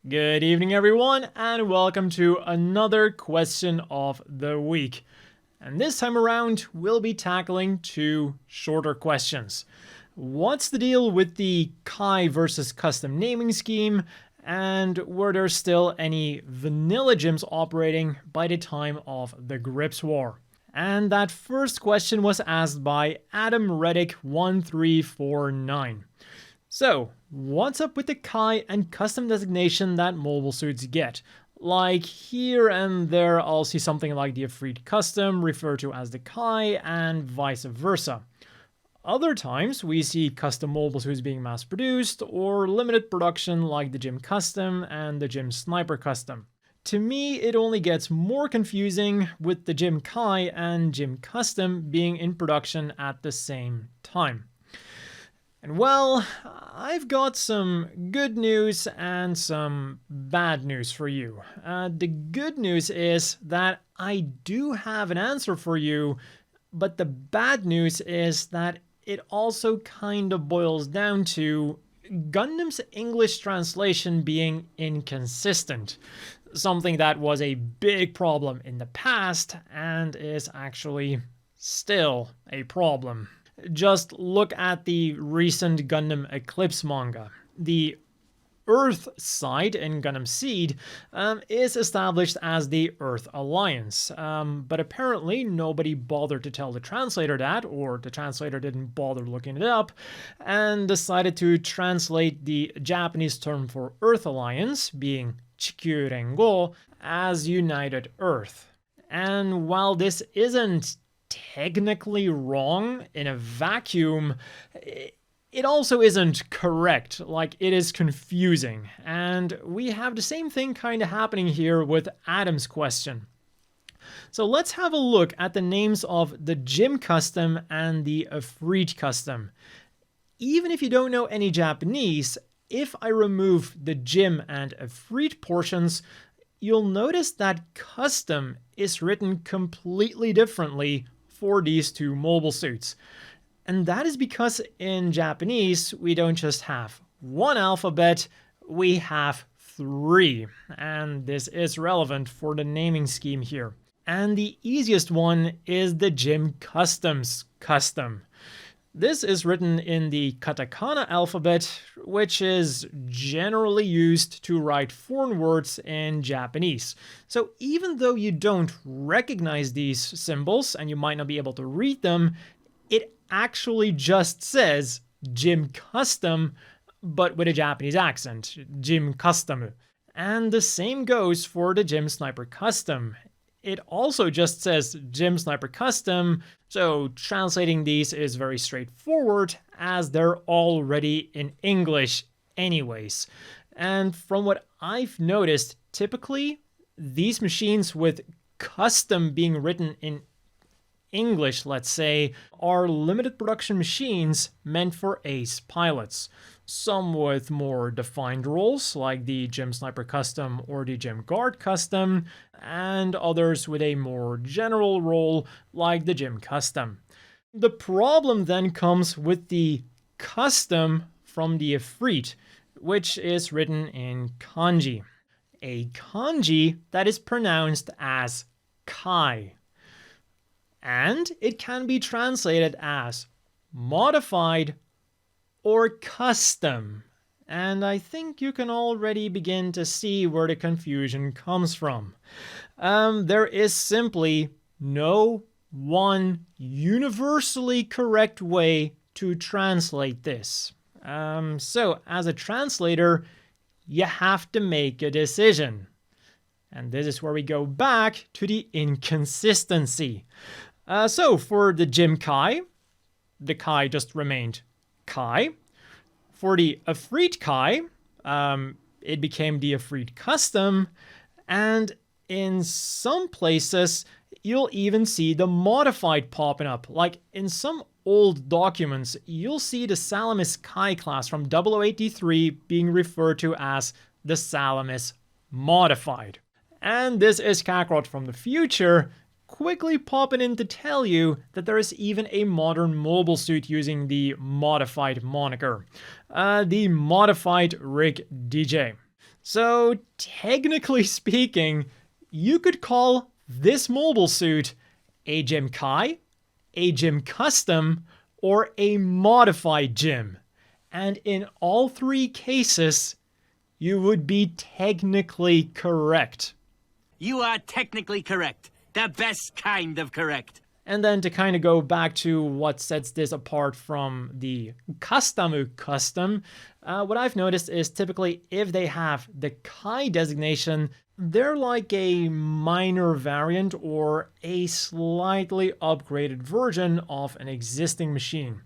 Good evening, everyone, and welcome to another question of the week. And this time around, we'll be tackling two shorter questions. What's the deal with the Kai versus custom naming scheme, and were there still any vanilla gyms operating by the time of the Grips War? And that first question was asked by Adam Reddick 1349. So, what's up with the Kai and custom designation that mobile suits get? Like here and there I'll see something like the Efreet custom referred to as the Kai and vice versa. Other times we see custom mobile suits being mass produced or limited production like the Gym Custom and the Gym Sniper Custom. To me, it only gets more confusing with the Gym Kai and Gym Custom being in production at the same time. And well, I've got some good news and some bad news for you. The good news is that I do have an answer for you, but the bad news is that it also kind of boils down to Gundam's English translation being inconsistent. Something that was a big problem in the past and is actually still a problem. Just look at the recent Gundam Eclipse manga. The Earth side in Gundam Seed is established as the Earth Alliance, but apparently nobody bothered to tell the translator that, or the translator didn't bother looking it up, and decided to translate the Japanese term for Earth Alliance, being Chikyu Rengo, as United Earth. And while this isn't technically wrong in a vacuum, it also isn't correct. Like, it is confusing. And we have the same thing kind of happening here with Adam's question. So let's have a look at the names of the Gym Custom and the Efreet Custom. Even if you don't know any Japanese, if I remove the Gym and Efreet portions, you'll notice that Custom is written completely differently for these two mobile suits. And that is because in Japanese, we don't just have one alphabet, we have three. And this is relevant for the naming scheme here. And the easiest one is the Gym Customs custom. This is written in the katakana alphabet, which is generally used to write foreign words in Japanese. So even though you don't recognize these symbols and you might not be able to read them, it actually just says Gym Custom, but with a Japanese accent, Gym Custom. And the same goes for the Gym Sniper Custom. It also just says Gym Sniper Custom, so translating these is very straightforward as they're already in English anyways. And from what I've noticed, typically these machines with custom being written in English, let's say, are limited production machines meant for ace pilots. Some with more defined roles, like the Gym Sniper Custom or the Gym Guard Custom, and others with a more general role, like the Gym Custom. The problem then comes with the custom from the Efreet, which is written in kanji. A kanji that is pronounced as Kai. And it can be translated as modified or custom. And I think you can already begin to see where the confusion comes from. There is simply no one universally correct way to translate this. So as a translator, you have to make a decision. And this is where we go back to the inconsistency. So for the Gym Kai, the Kai just remained Kai. For the Efreet Kai, it became the Efreet Custom. And in some places, you'll even see the modified popping up. Like in some old documents, you'll see the Salamis Kai class from 0083 being referred to as the Salamis Modified. And this is Kakarot from the future, quickly popping in to tell you that there is even a modern mobile suit using the modified moniker, the modified Rig DJ. So technically speaking, you could call this mobile suit a Gym Kai, a Gym Custom, or a modified Gym. And in all three cases, you would be technically correct. You are technically correct. The best kind of correct. And then to kind of go back to what sets this apart from the Customu custom, what I've noticed is typically if they have the Kai designation, they're like a minor variant or a slightly upgraded version of an existing machine.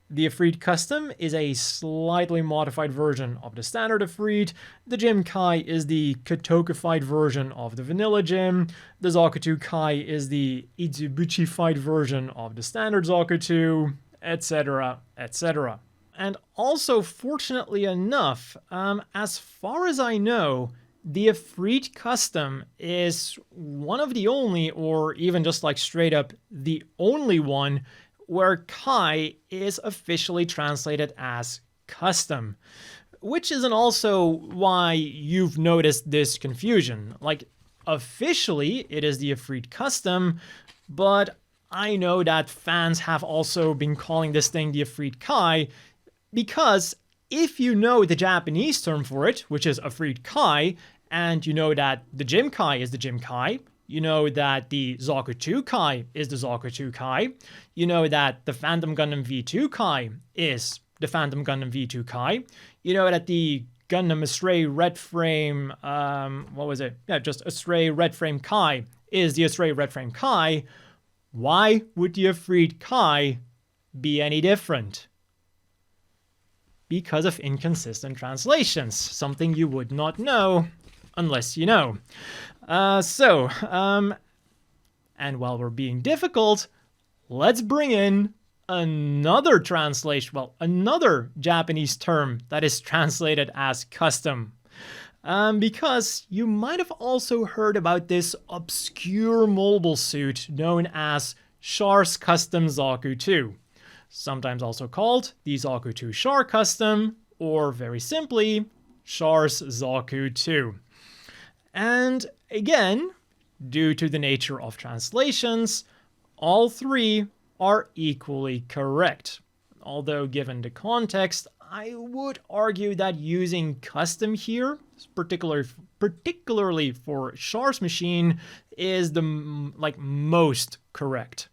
The Ifrit Custom is a slightly modified version of the standard Ifrit. The Gym Kai is the Kotokufied version of the vanilla Gym. The Zakutu Kai is the Itsubuchi-fied version of the standard Zakutu, etc., etc. And also, fortunately enough, as far as I know, the Ifrit Custom is one of the only, or even just like straight up the only one, where Kai is officially translated as custom, which isn't also why you've noticed this confusion. Like, officially, it is the Ifrit Custom, but I know that fans have also been calling this thing the Ifrit Kai, because if you know the Japanese term for it, which is Ifrit Kai, and you know that the Gym Kai is the Gym Kai, you know that the Zakutu Kai is the Zakutu Kai. You know that the Phantom Gundam V2 Kai is the Phantom Gundam V2 Kai. You know that the Gundam Astray Red Frame, just Astray Red Frame Kai is the Astray Red Frame Kai. Why would the Ifrit Kai be any different? Because of inconsistent translations, something you would not know unless you know. And while we're being difficult, let's bring in another translation, another Japanese term that is translated as custom. Because you might have also heard about this obscure mobile suit known as Char's Custom Zakutu, sometimes also called the Zakutu Char Custom, or very simply, Char's Zakutu. And again, due to the nature of translations, all three are equally correct. Although given the context, I would argue that using custom here, particularly for Char's machine, is the most correct.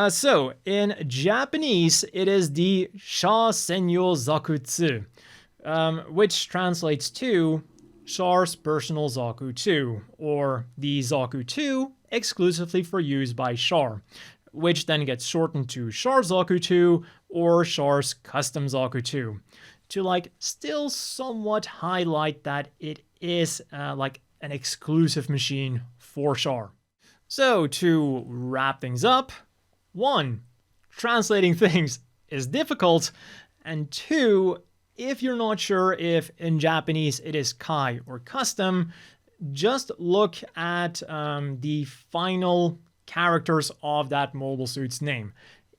So in Japanese, it is the Sha Senyo Zakutsu, which translates to Char's Personal Zakutu, or the Zakutu exclusively for use by Char, which then gets shortened to Char Zakutu or Char's Custom Zakutu, to still somewhat highlight that it is an exclusive machine for Char. So to wrap things up, 1. Translating things is difficult, and 2, if you're not sure if in Japanese it is Kai or custom, just look at the final characters of that mobile suit's name.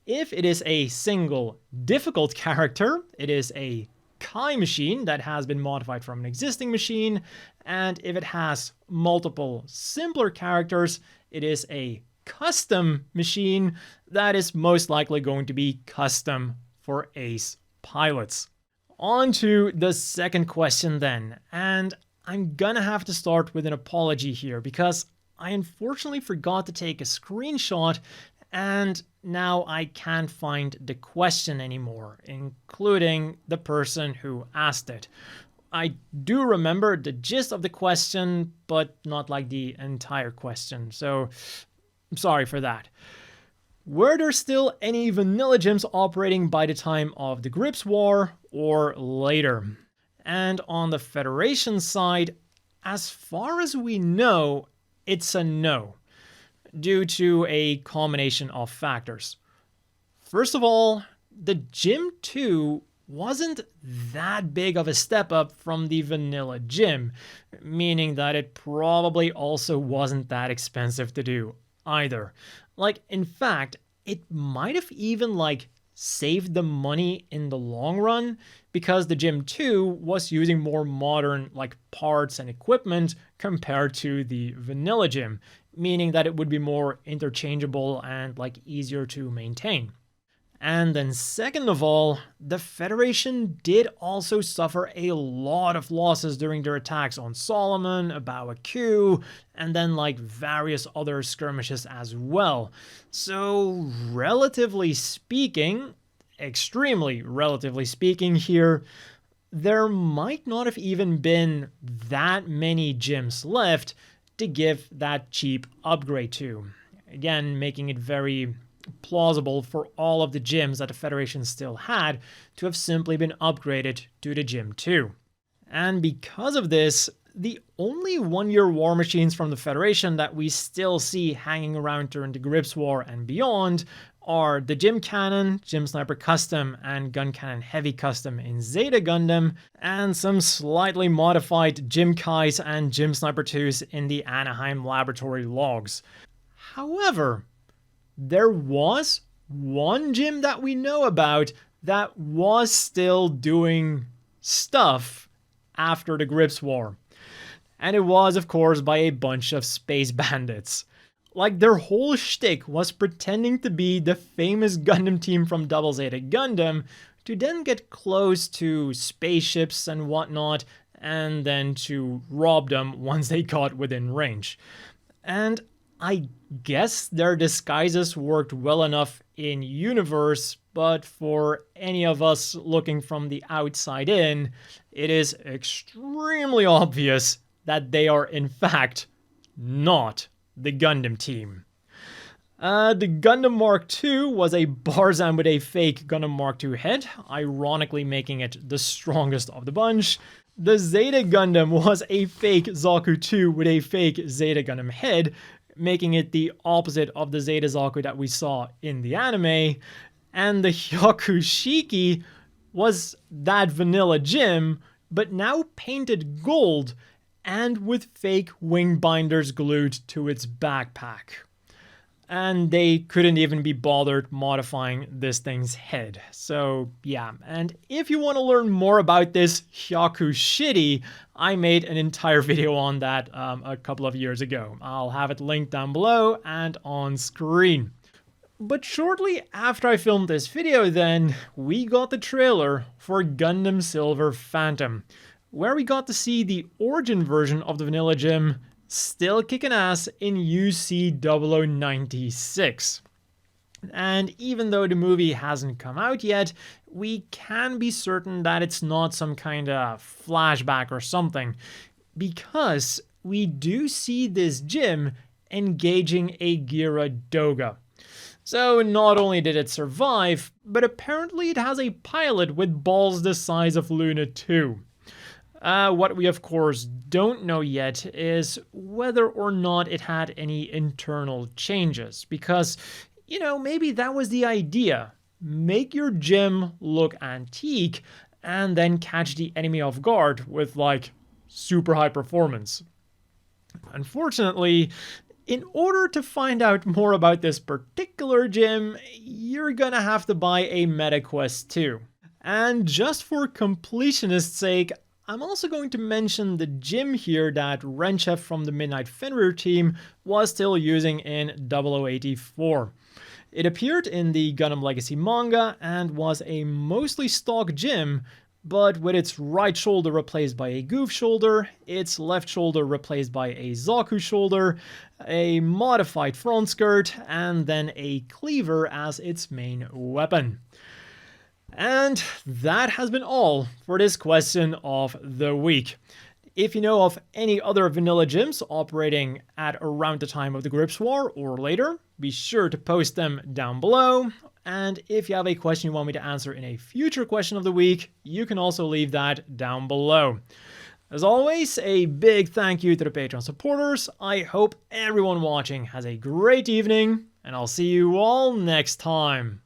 If it is a single difficult character, it is a Kai machine that has been modified from an existing machine, and if it has multiple simpler characters, it is a custom machine that is most likely going to be custom for ace pilots. On to the second question then, and I'm gonna have to start with an apology here because I unfortunately forgot to take a screenshot and now I can't find the question anymore, including the person who asked it. I do remember the gist of the question, but not the entire question, so I'm sorry for that. Were there still any vanilla gyms operating by the time of the Grips War or later? And on the Federation side, as far as we know, it's a no, due to a combination of factors. First of all, the Gym 2 wasn't that big of a step up from the vanilla Gym, meaning that it probably also wasn't that expensive to do either. In fact, it might have even saved the money in the long run because the Gym 2 was using more modern like parts and equipment compared to the vanilla gym, meaning that it would be more interchangeable and like easier to maintain. And then second of all, the Federation did also suffer a lot of losses during their attacks on Solomon, Abawa Q, and then like various other skirmishes as well. So relatively speaking, extremely relatively speaking here, there might not have even been that many gyms left to give that cheap upgrade to. Again, making it very plausible for all of the gyms that the Federation still had to have simply been upgraded to the Gym 2. And because of this, the only one-year war machines from the Federation that we still see hanging around during the Grips War and beyond are the Gym Cannon, Gym Sniper Custom, and Gun Cannon Heavy Custom in Zeta Gundam, and some slightly modified Gym Kais and Gym Sniper 2s in the Anaheim Laboratory logs. However, there was one gym that we know about that was still doing stuff after the Grips War. And it was, of course, by a bunch of space bandits. Like, their whole shtick was pretending to be the famous Gundam team from Double Zeta Gundam to then get close to spaceships and whatnot, and then to rob them once they got within range. And I guess their disguises worked well enough in universe, but for any of us looking from the outside in, it is extremely obvious that they are in fact not the Gundam team. The Gundam Mark II was a Barzan with a fake Gundam Mark II head, ironically making it the strongest of the bunch. The Zeta Gundam was a fake Zaku II with a fake Zeta Gundam head, making it the opposite of the Zeta Zaku that we saw in the anime. And the Hyakushiki was that vanilla gym, but now painted gold and with fake wing binders glued to its backpack. And they couldn't even be bothered modifying this thing's head. So yeah, and if you want to learn more about this Hyakushiki, I made an entire video on that a couple of years ago. I'll have it linked down below and on screen. But shortly after I filmed this video then, we got the trailer for Gundam Silver Phantom, where we got to see the origin version of the vanilla gym still kicking ass in UC 0096. And even though the movie hasn't come out yet, we can be certain that it's not some kind of flashback or something, because we do see this gym engaging a Gira Doga. So not only did it survive, but apparently it has a pilot with balls the size of Luna 2. What we of course don't know yet is whether or not it had any internal changes, because, you know, maybe that was the idea. Make your gym look antique and then catch the enemy off guard with like super high performance. Unfortunately, in order to find out more about this particular gym, you're gonna have to buy a MetaQuest 2. And just for completionist's sake, I'm also going to mention the gym here that Renchef from the Midnight Fenrir team was still using in 0084. It appeared in the Gundam Legacy manga and was a mostly stock gym, but with its right shoulder replaced by a Goof shoulder, its left shoulder replaced by a Zaku shoulder, a modified front skirt, and then a cleaver as its main weapon. And that has been all for this question of the week. If you know of any other vanilla gyms operating at around the time of the Grips War or later, be sure to post them down below. And if you have a question you want me to answer in a future question of the week, you can also leave that down below. As always, a big thank you to the Patreon supporters. I hope everyone watching has a great evening, and I'll see you all next time.